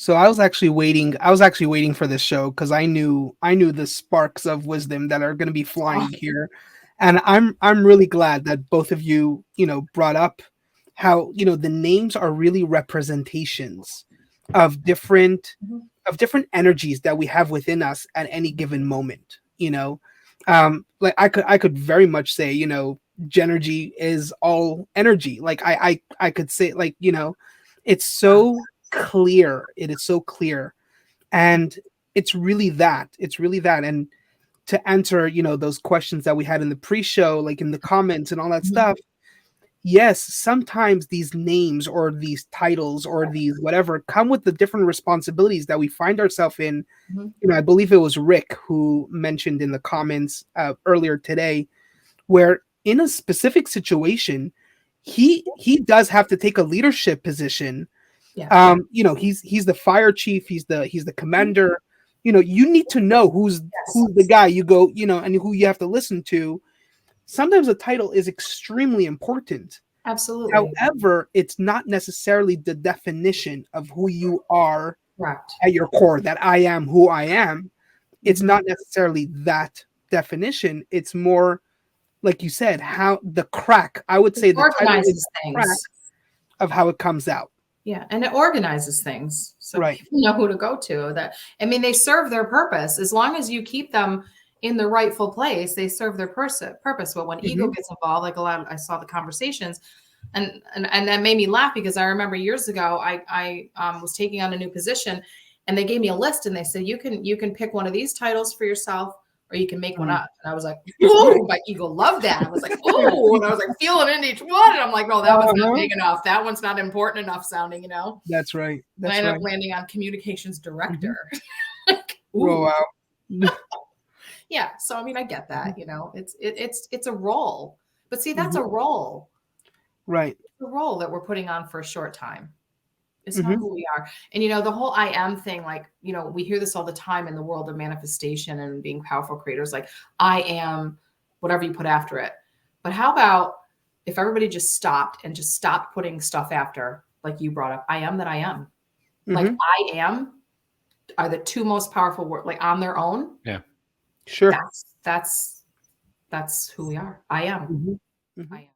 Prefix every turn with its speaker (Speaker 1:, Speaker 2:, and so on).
Speaker 1: So I was actually waiting for this show because I knew the sparks of wisdom that are going to be
Speaker 2: Oh,
Speaker 1: flying here, and I'm really glad that both of you brought up how the names are really representations of different
Speaker 2: mhm.
Speaker 1: energies that we have within us at any given moment. Like I could very much say Jenergy is all energy. Like I could say, like, it's
Speaker 2: Wow.
Speaker 1: so clear. It is so clear. And it's really that. And to answer, those questions that we had in the pre-show, like in the comments and all that
Speaker 2: Mhm.
Speaker 1: stuff, yes, sometimes these names or these titles or these whatever come with the different responsibilities that we find ourselves in.
Speaker 2: Mhm.
Speaker 1: I believe it was Rick who mentioned in the comments earlier today, where in a specific situation, he does have to take a leadership position.
Speaker 2: Yeah.
Speaker 1: He's the fire chief, he's the commander. You need to know
Speaker 2: Yes.
Speaker 1: who's the guy you go, and who you have to listen to. Sometimes a title is extremely important.
Speaker 2: Absolutely.
Speaker 1: However, it's not necessarily the definition of who you are
Speaker 2: Correct.
Speaker 1: at your core, that I am who I am. It's
Speaker 2: Mhm.
Speaker 1: not necessarily that definition. It's more, like you said, how the crack. I would
Speaker 2: It
Speaker 1: say the title is
Speaker 2: organizes
Speaker 1: the crack
Speaker 2: things.
Speaker 1: of how it comes out.
Speaker 2: Yeah, and it organizes things so
Speaker 1: Right.
Speaker 2: people know who to go to. That I mean, they serve their purpose as long as you keep them in the rightful place. They serve their purpose. But when ego
Speaker 1: Hmm.
Speaker 2: gets involved, like a lot, I saw the conversations, and that made me laugh because I remember years ago I was taking on a new position, and they gave me a list and they said you can pick one of these titles for yourself or you can make one up. And I was like,
Speaker 1: Right.
Speaker 2: oh, my ego loved that. I was like, oh, and I was like feeling in each one. And I'm like, no, that one's not
Speaker 1: Uh-huh.
Speaker 2: big enough. That one's not important enough sounding,
Speaker 1: That's right.
Speaker 2: And I
Speaker 1: That's
Speaker 2: ended up
Speaker 1: right.
Speaker 2: landing on communications
Speaker 1: Hmm.
Speaker 2: director. Like,
Speaker 1: Oh
Speaker 2: ooh,
Speaker 1: wow.
Speaker 2: yeah. So I mean, I get
Speaker 1: Mhm.
Speaker 2: that, it's a role. But see, that's
Speaker 1: Mhm.
Speaker 2: a role.
Speaker 1: Right.
Speaker 2: It's a role that we're putting on for a short time. It's not
Speaker 1: Hmm.
Speaker 2: who we are. And the whole I am thing, like, we hear this all the time in the world of manifestation and being powerful creators, like I am whatever you put after it. But how about if everybody just stopped and just stopped putting stuff after, like you brought up, I am that I am. Like
Speaker 1: Hmm.
Speaker 2: I am are the two most powerful words, like on their own.
Speaker 3: Yeah.
Speaker 1: Sure.
Speaker 2: That's who we are. I am.
Speaker 1: Hmm.
Speaker 2: I
Speaker 1: Hmm.
Speaker 2: am.